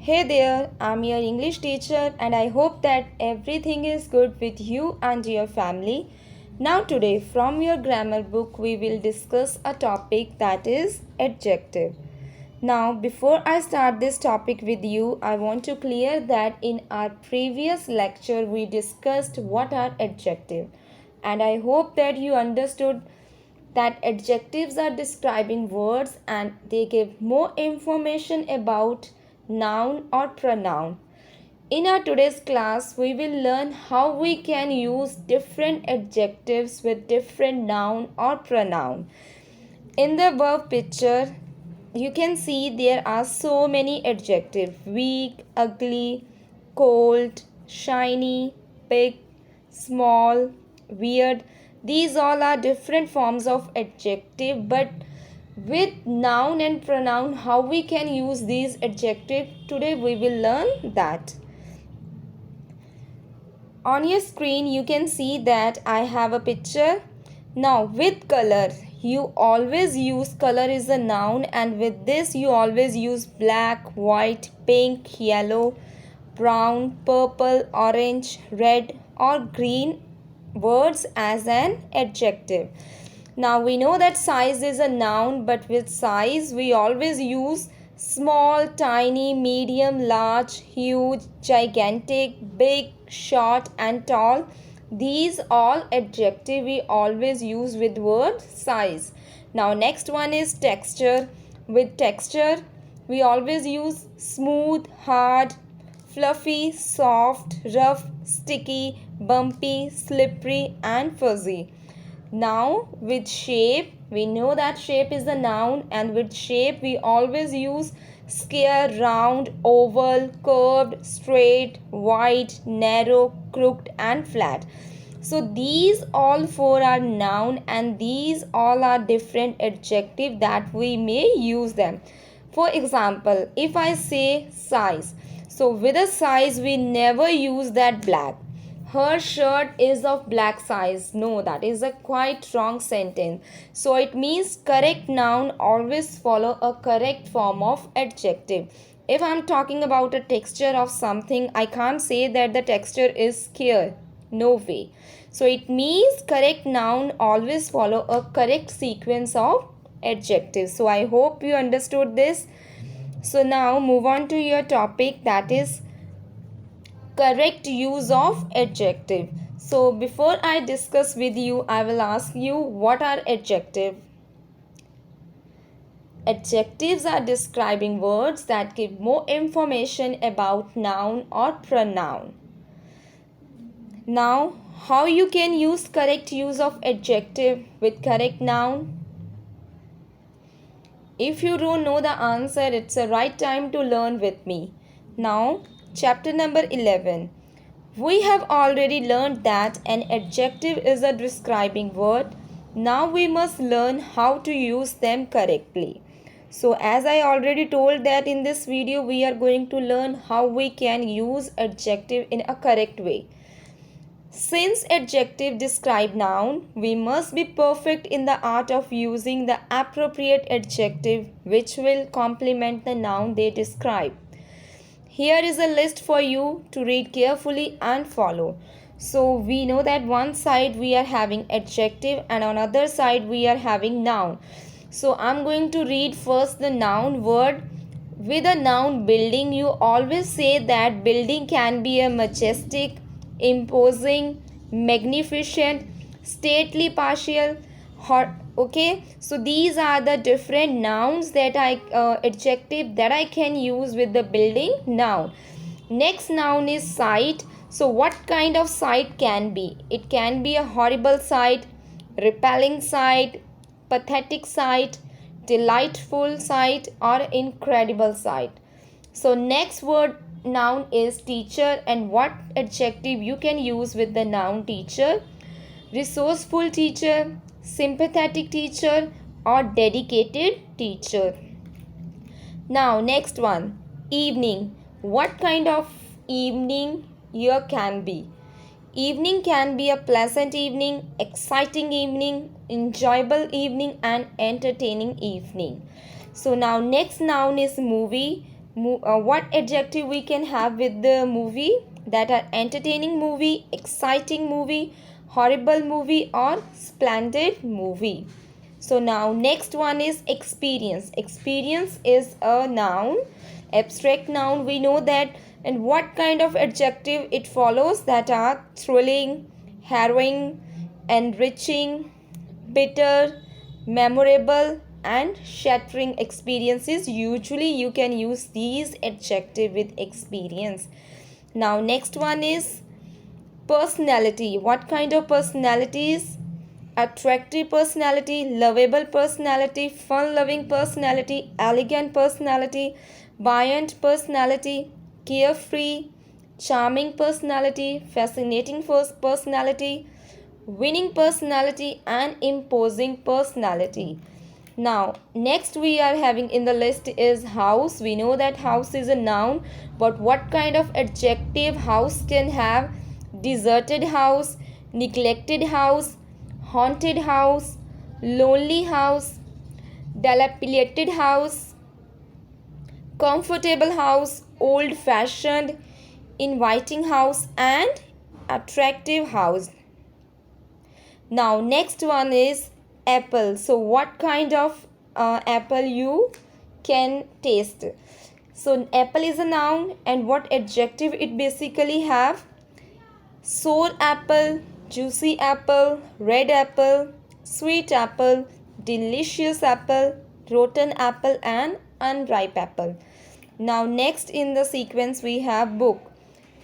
Hey there, I'm your English teacher and I hope that everything is good with you and your family. Now, today, from your grammar book, we will discuss a topic that is adjective. Now, before I start this topic with you, I want to clear that in our previous lecture, we discussed what are adjectives, and I hope that you understood that adjectives are describing words and they give more information about noun or pronoun. In our today's class, we will learn how we can use different adjectives with different noun or pronoun. In the above picture, you can see there are so many adjectives: weak, ugly, cold, shiny, big, small, weird. These all are different forms of adjective, but with noun and pronoun, how we can use these adjectives, today we will learn that. On your screen you can see that I have a picture. Now with color, you always use color is a noun, and with this you always use black, white, pink, yellow, brown, purple, orange, red or green words as an adjective. Now we know that size is a noun, but with size we always use small, tiny, medium, large, huge, gigantic, big, short and tall. These all adjective we always use with word size. Now next one is texture. With texture we always use smooth, hard, fluffy, soft, rough, sticky, bumpy, slippery and fuzzy. Now with shape, we know that shape is a noun, and with shape we always use square, round, oval, curved, straight, wide, narrow, crooked and flat. So these all four are noun, and these all are different adjective that we may use them. For example, if I say size, so with a size we never use that black. Her shirt is of black size. No, that is a quite wrong sentence. So it means correct noun always follow a correct form of adjective. If I'm talking about a texture of something, I can't say that the texture is square. No way. So it means correct noun always follow a correct sequence of adjectives. So I hope you understood this. So now move on to your topic, that is correct use of adjective. So before I discuss with you, I will ask you, what are adjective? Adjectives are describing words that give more information about noun or pronoun. Now, how you can use correct use of adjective with correct noun? If you don't know the answer, it's the right time to learn with me. Now, chapter number 11. We have already learned that an adjective is a describing word. Now we must learn how to use them correctly. So as I already told that in this video we are going to learn how we can use adjective in a correct way. Since adjective describe noun, we must be perfect in the art of using the appropriate adjective which will complement the noun they describe. Here is a list for you to read carefully and follow. So we know that one side we are having adjective and on other side we are having noun. So I'm going to read first the noun word. With a noun building, you always say that building can be a majestic, imposing, magnificent, stately, partial, hot. Okay, so these are the different nouns that adjective that I can use with the building noun. Next noun is sight. So what kind of sight can be? It can be a horrible sight, repelling sight, pathetic sight, delightful sight or incredible sight. So next word noun is teacher, and what adjective you can use with the noun teacher? Resourceful teacher, sympathetic teacher or dedicated teacher. Now next one, evening. What kind of evening here can be? Evening can be a pleasant evening, exciting evening, enjoyable evening and entertaining evening. So now next noun is movie. What adjective we can have with the movie? That are entertaining movie, exciting movie, horrible movie, or splendid movie. So now next one is experience. Experience is a noun, abstract noun. We know that. And what kind of adjective it follows? That are thrilling, harrowing, enriching, bitter, memorable, and shattering experiences. Usually you can use these adjective with experience. Now next one is personality. What kind of personalities? Attractive personality, lovable personality, fun loving personality, elegant personality, buoyant personality, carefree, charming personality, fascinating personality, winning personality, and imposing personality. Now next we are having in the list is house. We know that house is a noun, but what kind of adjective house can have? Deserted house, neglected house, haunted house, lonely house, dilapidated house, comfortable house, old fashioned, inviting house, and attractive house. Now next one is apple. So what kind of apple you can taste? So apple is a noun, and what adjective it basically have? Sour apple, juicy apple, red apple, sweet apple, delicious apple, rotten apple, and unripe apple. Now next in the sequence we have book.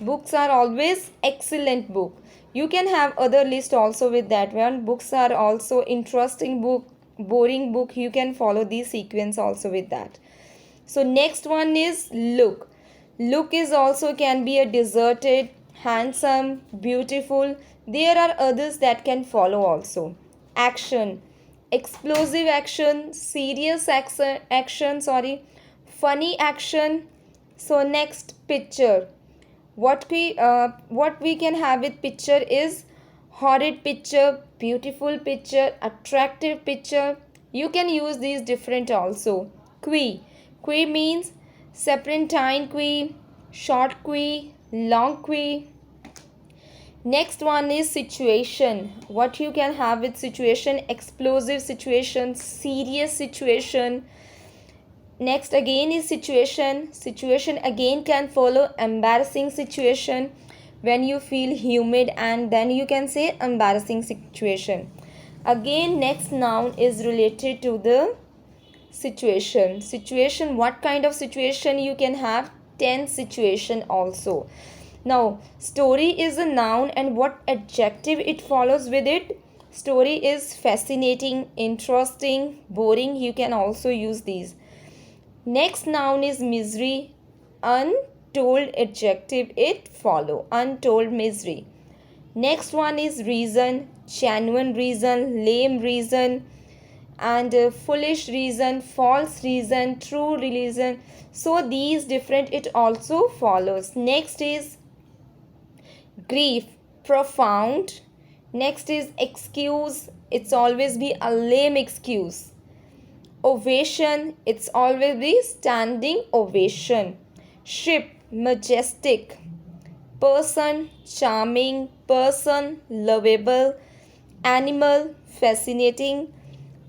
Books are always excellent book. You can have other list also with that one. Books are also interesting book, boring book. You can follow this sequence also with that. So next one is look. Look is also can be a deserted, handsome, beautiful. There are others that can follow also. Action, explosive action, serious action, sorry, funny action. So next picture. What we can have with picture is horrid picture, beautiful picture, attractive picture. You can use these different also. Qui. Qui means serpentine qui, short qui, long qui. Next one is situation. What you can have with situation? Explosive situation, serious situation. Next again is situation. Situation again can follow embarrassing situation when you feel humid, and then you can say embarrassing situation. Again next noun is related to the situation. Situation, what kind of situation you can have? Tense situation also. Now story is a noun, and what adjective it follows with it? Story is fascinating, interesting, boring. You can also use these. Next noun is misery. Untold adjective it follow. Untold misery. Next one is reason. Genuine reason, lame reason, and foolish reason, false reason, true reason. So these different it also follows. Next is grief, profound. Next is excuse. It's always be a lame excuse. Ovation, it's always be standing ovation. Ship, majestic. Person, charming. Person, lovable. Animal, fascinating.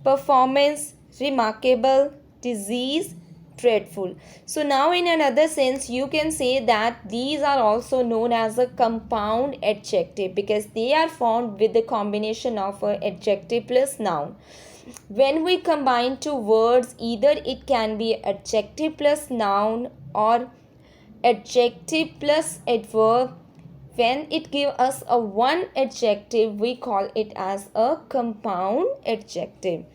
Performance, remarkable. Disease, dreadful. So now in another sense you can say that these are also known as a compound adjective, because they are found with the combination of a adjective plus noun. When we combine two words, either it can be adjective plus noun or adjective plus adverb. When it gives us a one adjective, we call it as a compound adjective.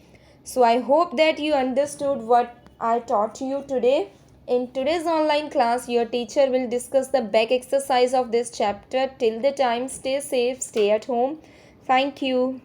So I hope that you understood what I taught you today. In today's online class, your teacher will discuss the back exercise of this chapter. Till the time, stay safe, stay at home. Thank you.